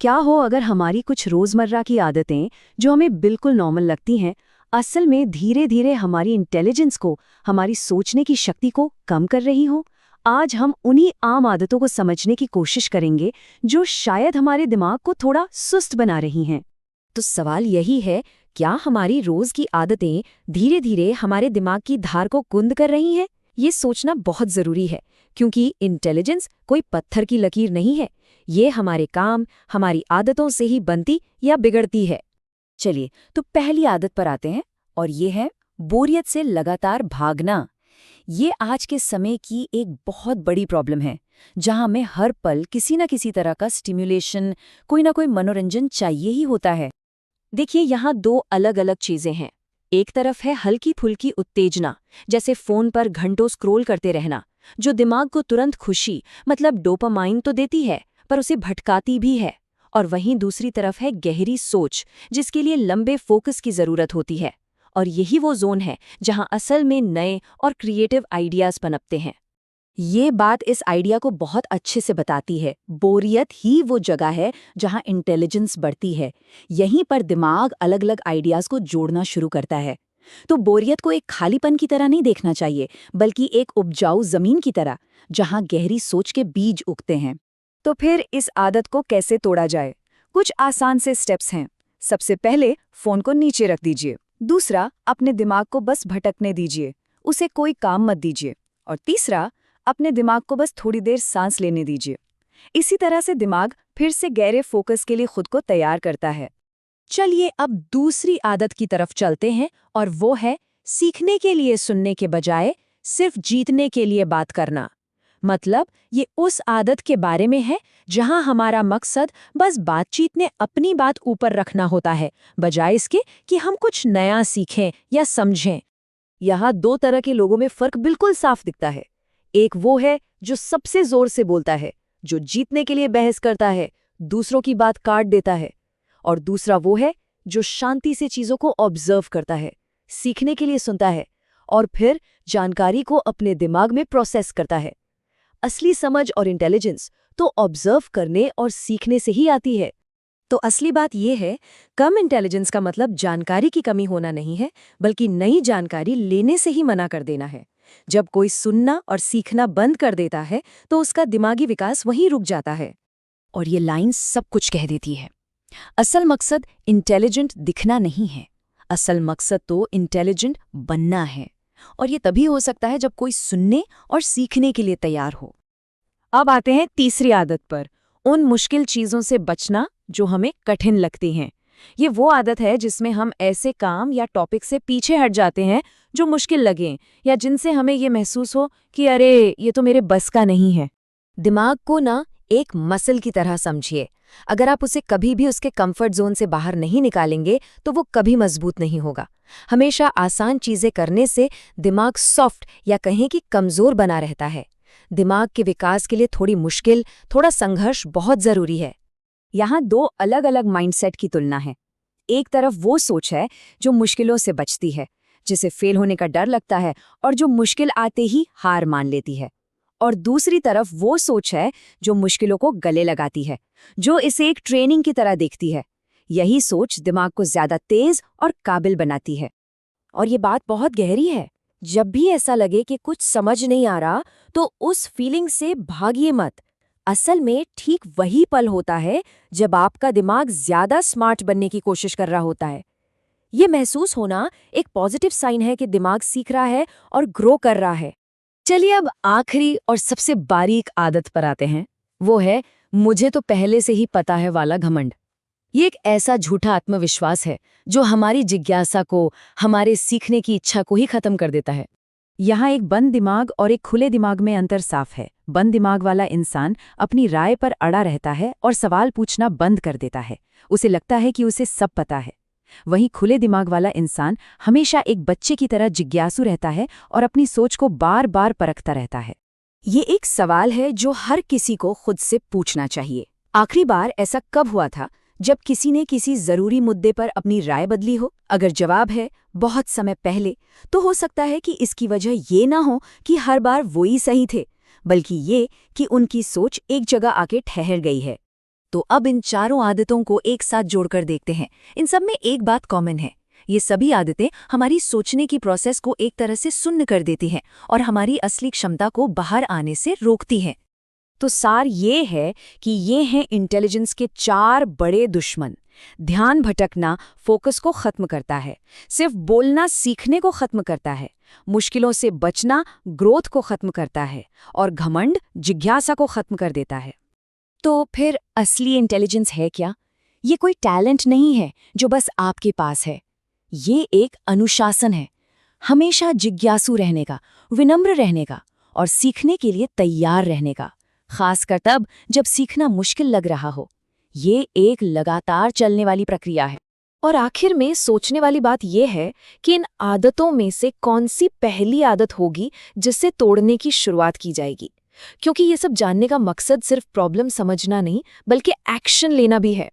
क्या हो अगर हमारी कुछ रोजमर्रा की आदतें जो हमें बिल्कुल नॉर्मल लगती हैं, असल में धीरे धीरे हमारी इंटेलिजेंस को, हमारी सोचने की शक्ति को कम कर रही हो। आज हम उन्हीं आम आदतों को समझने की कोशिश करेंगे जो शायद हमारे दिमाग को थोड़ा सुस्त बना रही हैं। तो सवाल यही है, क्या हमारी रोज की आदतें धीरे धीरे हमारे दिमाग की धार को कुंद कर रही हैं? ये सोचना बहुत जरूरी है, क्योंकि इंटेलिजेंस कोई पत्थर की लकीर नहीं है। ये हमारे काम, हमारी आदतों से ही बनती या बिगड़ती है। चलिए, तो पहली आदत पर आते हैं, और ये है बोरियत से लगातार भागना। ये आज के समय की एक बहुत बड़ी प्रॉब्लम है, जहां हमें हर पल किसी न किसी तरह का स्टिम्युलेशन, कोई ना कोई मनोरंजन चाहिए ही होता है। देखिए, यहाँ दो अलग अलग चीजें हैं। एक तरफ है हल्की फुल्की उत्तेजना, जैसे फोन पर घंटों स्क्रॉल करते रहना, जो दिमाग को तुरंत खुशी, मतलब डोपामाइन तो देती है, पर उसे भटकाती भी है। और वहीं दूसरी तरफ है गहरी सोच, जिसके लिए लंबे फोकस की जरूरत होती है। और यही वो जोन है जहां असल में नए और क्रिएटिव आइडियाज पनपते हैं। ये बात इस आइडिया को बहुत अच्छे से बताती है। बोरियत ही वो जगह है जहां इंटेलिजेंस बढ़ती है। यहीं पर दिमाग अलग अलग आइडियाज को जोड़ना शुरू करता है। तो बोरियत को एक खालीपन की तरह नहीं देखना चाहिए, बल्कि एक उपजाऊ जमीन की तरह, जहां गहरी सोच के बीज उगते हैं। तो फिर इस आदत को कैसे तोड़ा जाए? कुछ आसान से स्टेप्स हैं। सबसे पहले, फोन को नीचे रख दीजिए। दूसरा, अपने दिमाग को बस भटकने दीजिए, उसे कोई काम मत दीजिए। और तीसरा, अपने दिमाग को बस थोड़ी देर सांस लेने दीजिए। इसी तरह से दिमाग फिर से गहरे फोकस के लिए खुद को तैयार करता है। चलिए अब दूसरी आदत की तरफ चलते हैं, और वो है सीखने के लिए सुनने के बजाय सिर्फ जीतने के लिए बात करना। मतलब ये उस आदत के बारे में है जहां हमारा मकसद बस बातचीत में अपनी बात ऊपर रखना होता है, बजाय इसके कि हम कुछ नया सीखें या समझें। यहाँ दो तरह के लोगों में फर्क बिल्कुल साफ दिखता है। एक वो है जो सबसे जोर से बोलता है, जो जीतने के लिए बहस करता है, दूसरों की बात काट देता है। और दूसरा वो है जो शांति से चीजों को ऑब्जर्व करता है, सीखने के लिए सुनता है, और फिर जानकारी को अपने दिमाग में प्रोसेस करता है। असली समझ और इंटेलिजेंस तो ऑब्जर्व करने और सीखने से ही आती है। तो असली बात यह है, कम इंटेलिजेंस का मतलब जानकारी की कमी होना नहीं है, बल्कि नई जानकारी लेने से ही मना कर देना है। जब कोई सुनना और सीखना बंद कर देता है, तो उसका दिमागी विकास वहीं रुक जाता है। और ये लाइन सब कुछ कह देती है। असल मकसद इंटेलिजेंट दिखना नहीं है, असल मकसद तो इंटेलिजेंट बनना है। और ये तभी हो सकता है जब कोई सुनने और सीखने के लिए तैयार हो। अब आते हैं तीसरी आदत पर, उन मुश्किल चीजों से बचना जो हमें कठिन लगती हैं। ये वो आदत है जिसमें हम ऐसे काम या टॉपिक से पीछे हट जाते हैं जो मुश्किल लगें, या जिनसे हमें ये महसूस हो कि अरे ये तो मेरे बस का नहीं है। दिमाग को ना एक मसल की तरह समझिए। अगर आप उसे कभी भी उसके कंफर्ट जोन से बाहर नहीं निकालेंगे, तो वो कभी मजबूत नहीं होगा। हमेशा आसान चीजें करने से दिमाग सॉफ्ट या कहें कि कमजोर बना रहता है। दिमाग के विकास के लिए थोड़ी मुश्किल, थोड़ा संघर्ष बहुत जरूरी है। यहाँ दो अलग अलग माइंडसेट की तुलना है। एक तरफ वो सोच है जो मुश्किलों से बचती है, जिसे फेल होने का डर लगता है और जो मुश्किल आते ही हार मान लेती है। और दूसरी तरफ वो सोच है जो मुश्किलों को गले लगाती है, जो इसे एक ट्रेनिंग की तरह देखती है। यही सोच दिमाग को ज्यादा तेज और काबिल बनाती है। और ये बात बहुत गहरी है। जब भी ऐसा लगे कि कुछ समझ नहीं आ रहा, तो उस फीलिंग से भागिए मत। असल में ठीक वही पल होता है जब आपका दिमाग ज्यादा स्मार्ट बनने की कोशिश कर रहा होता है। ये महसूस होना एक पॉजिटिव साइन है कि दिमाग सीख रहा है और ग्रो कर रहा है। चलिए अब आखिरी और सबसे बारीक आदत पर आते हैं। वो है मुझे तो पहले से ही पता है वाला घमंड। ये एक ऐसा झूठा आत्मविश्वास है जो हमारी जिज्ञासा को, हमारे सीखने की इच्छा को ही खत्म कर देता है। यहाँ एक बंद दिमाग और एक खुले दिमाग में अंतर साफ है। बंद दिमाग वाला इंसान अपनी राय पर अड़ा रहता है और सवाल पूछना बंद कर देता है। उसे लगता है कि उसे सब पता है। वहीं खुले दिमाग वाला इंसान हमेशा एक बच्चे की तरह जिज्ञासु रहता है और अपनी सोच को बार बार परखता रहता है। ये एक सवाल है जो हर किसी को खुद से पूछना चाहिए। आखिरी बार ऐसा कब हुआ था जब किसी ने किसी जरूरी मुद्दे पर अपनी राय बदली हो? अगर जवाब है बहुत समय पहले, तो हो सकता है कि इसकी वजह ये ना हो कि हर बार वो ही सही थे, बल्कि ये कि उनकी सोच एक जगह आके ठहर गई है। तो अब इन चारों आदतों को एक साथ जोड़कर देखते हैं। इन सब में एक बात कॉमन है, ये सभी आदतें हमारी सोचने की प्रोसेस को एक तरह से सुन्न कर देती हैं और हमारी असली क्षमता को बाहर आने से रोकती हैं। तो सार ये है कि ये हैं इंटेलिजेंस के 4 बड़े दुश्मन। ध्यान भटकना फोकस को खत्म करता है, सिर्फ बोलना सीखने को खत्म करता है, मुश्किलों से बचना ग्रोथ को खत्म करता है, और घमंड जिज्ञासा को खत्म कर देता है। तो फिर असली इंटेलिजेंस है क्या? ये कोई टैलेंट नहीं है जो बस आपके पास है। ये एक अनुशासन है, हमेशा जिज्ञासु रहने का, विनम्र रहने का और सीखने के लिए तैयार रहने का, खासकर तब जब सीखना मुश्किल लग रहा हो। ये एक लगातार चलने वाली प्रक्रिया है। और आखिर में सोचने वाली बात यह है कि इन आदतों में से कौन सी पहली आदत होगी जिससे तोड़ने की शुरुआत की जाएगी, क्योंकि ये सब जानने का मकसद सिर्फ प्रॉब्लम समझना नहीं बल्कि एक्शन लेना भी है।